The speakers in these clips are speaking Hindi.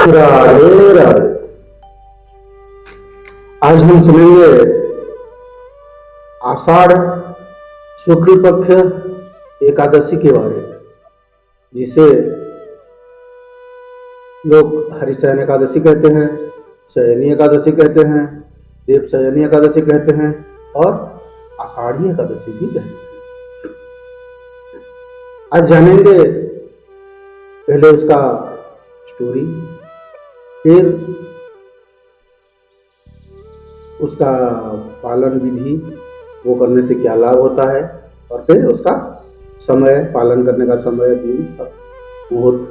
राधे राधे। आज हम सुनेंगे आषाढ़ शुक्ल पक्ष एकादशी के बारे में, जिसे लोग हरिशयन एकादशी कहते हैं, शयनी एकादशी कहते हैं, देव शयनी एकादशी कहते हैं और आषाढ़ी एकादशी भी कहते हैं। आज जानेंगे पहले उसका स्टोरी, फिर उसका पालन विधि, वो करने से क्या लाभ होता है, और फिर उसका समय, पालन करने का समय, दिन, सब मुहूर्त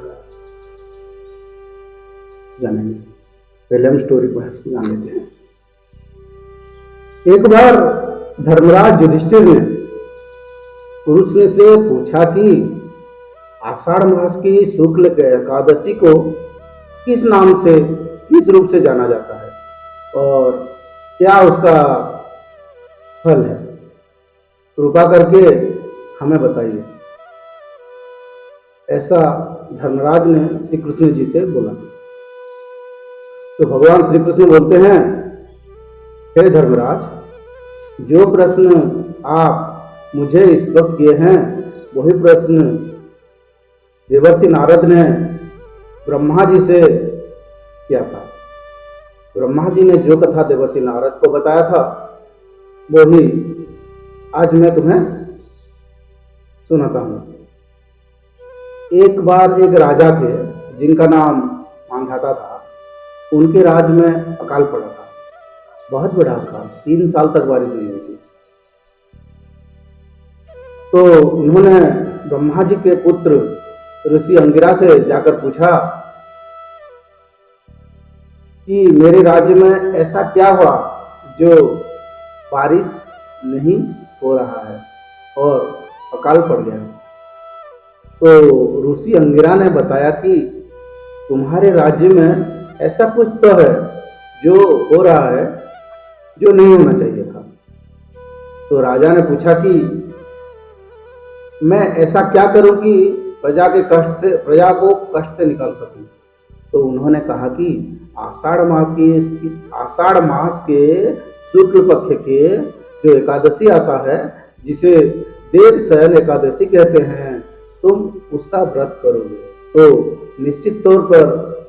जानेंगे। पहले हम स्टोरी को जान लेते हैं। एक बार धर्मराज युधिष्ठिर ने कृष्ण से पूछा कि आषाढ़ मास की शुक्ल एकादशी को किस नाम से, किस रूप से जाना जाता है और क्या उसका फल है, कृपा करके हमें बताइए। ऐसा धर्मराज ने श्री कृष्ण जी से बोला। तो भगवान श्री कृष्ण बोलते हैं, हे धर्मराज, जो प्रश्न आप मुझे इस वक्त किए हैं वही प्रश्न देवर्षि नारद ने ब्रह्मा जी से किया था। ब्रह्मा जी ने जो कथा देवर्षि नारद को बताया था वही आज मैं तुम्हें सुनाता हूं। एक बार एक राजा थे जिनका नाम मांधाता था। उनके राज में अकाल पड़ा था, बहुत बड़ा अकाल, 3 साल तक बारिश नहीं हुई थी। तो उन्होंने ब्रह्मा जी के पुत्र ऋषि अंगिरा से जाकर पूछा कि मेरे राज्य में ऐसा क्या हुआ जो बारिश नहीं हो रहा है और अकाल पड़ गया। तो ऋषि अंगिरा ने बताया कि तुम्हारे राज्य में ऐसा कुछ तो है जो हो रहा है जो नहीं होना चाहिए था। तो राजा ने पूछा कि मैं ऐसा क्या करूं कि प्रजा को कष्ट से निकाल सकूं। तो उन्होंने कहा कि आषाढ़ मास के शुक्ल पक्ष के जो एकादशी आता है, जिसे देव शयन एकादशी कहते हैं, तुम उसका व्रत करोगे तो निश्चित तौर पर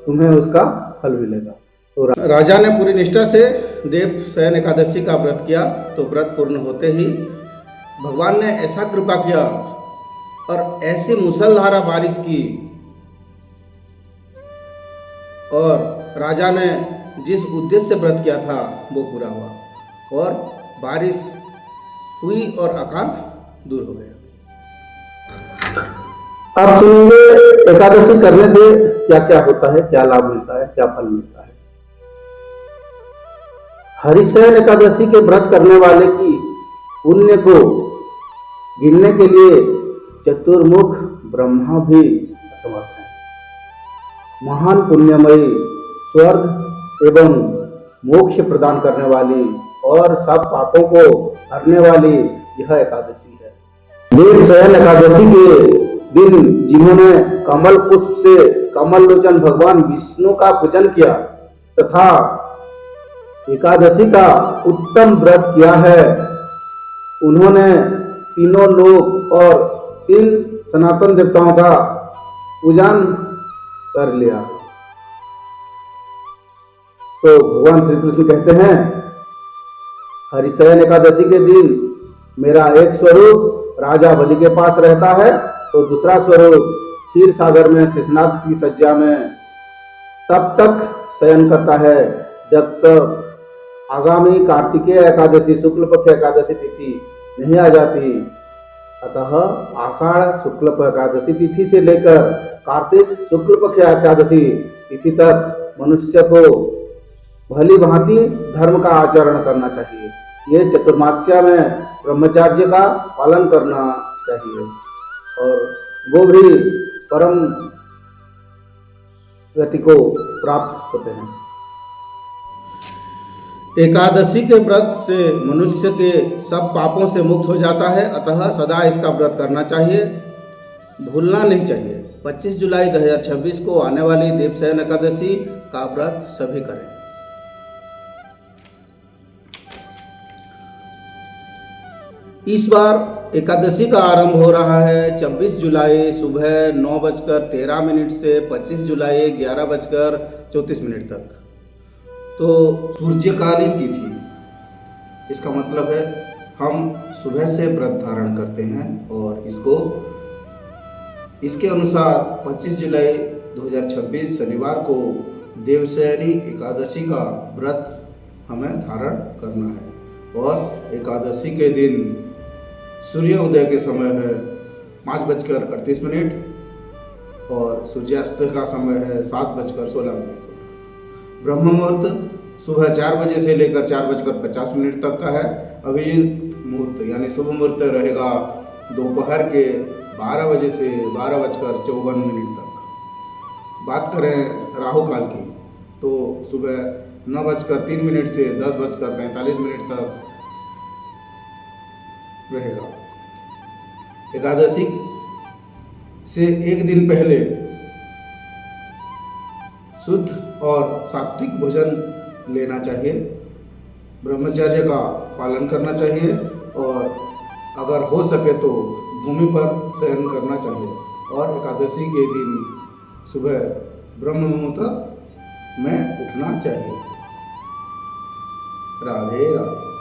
तुम्हें उसका फल मिलेगा। तो राजा ने पूरी निष्ठा से देव शयन एकादशी का व्रत किया। तो व्रत पूर्ण होते ही भगवान ने ऐसा कृपा किया और ऐसी मूसलधारा बारिश की, और राजा ने जिस उद्देश्य से व्रत किया था वो पूरा हुआ और बारिश हुई और अकाल दूर हो गया। अब सुनेंगे एकादशी करने से क्या क्या होता है, क्या लाभ मिलता है, क्या फल मिलता है। हरिशयन एकादशी के व्रत करने वाले की पुण्य को गिनने के लिए चतुर्मुख ब्रह्मा भी असमर्थ है। महान पुण्यमयी, स्वर्ग एवं मोक्ष प्रदान करने वाली और सब पापों को हरने वाली यह एकादशी है। देव शयन एकादशी के दिन जिन्होंने कमल पुष्प से कमल लोचन भगवान विष्णु का पूजन किया तथा एकादशी का उत्तम व्रत किया है, उन्होंने तीनों लोक और 3 सनातन देवताओं का पूजन कर लिया। तो भगवान श्री कृष्ण कहते हैं, हरिशयन एकादशी के दिन मेरा एक स्वरूप राजा बलि के पास रहता है, तो दूसरा स्वरूप क्षीर सागर में शेषनाग की सज्जा में तब तक शयन करता है जब तक आगामी कार्तिकेय एकादशी शुक्ल पक्ष एकादशी तिथि नहीं आ जाती। अतः आषाढ़ शुक्ल एकादशी तिथि से लेकर कार्तिक शुक्ल पक्ष एकादशी तिथि तक मनुष्य को भली भांति धर्म का आचरण करना चाहिए। ये चतुर्मास्या में ब्रह्मचर्य का पालन करना चाहिए और वो भी परम गति को प्राप्त होते हैं। एकादशी के व्रत से मनुष्य के सब पापों से मुक्त हो जाता है, अतः सदा इसका व्रत करना चाहिए, भूलना नहीं चाहिए। 25 जुलाई 2026 को आने वाली देवशयन एकादशी का व्रत सभी करें। इस बार एकादशी का आरंभ हो रहा है 26 जुलाई सुबह 9:13 से 25 जुलाई 11:34 तक। तो सूर्यकालीन तिथि, इसका मतलब है हम सुबह से व्रत धारण करते हैं और इसके अनुसार 25 जुलाई 2026 शनिवार को देवशयनी एकादशी का व्रत हमें धारण करना है और एकादशी के दिन सूर्य उदय के समय है 5:38 और सूर्यास्त का समय है 7:16। ब्रह्म मुहूर्त सुबह 4 बजे से लेकर 4:50 तक का है। अभिजीत मुहूर्त यानी शुभ मुहूर्त रहेगा दोपहर के 12 बजे से 12:54 तक। बात करें राहु काल की तो सुबह 9:03 से 10:45 तक रहेगा। एकादशी से एक दिन पहले शुद्ध और सात्विक भोजन लेना चाहिए, ब्रह्मचर्य का पालन करना चाहिए और अगर हो सके तो भूमि पर शयन करना चाहिए और एकादशी के दिन सुबह ब्रह्म मुहूर्त में उठना चाहिए। राधे राधे।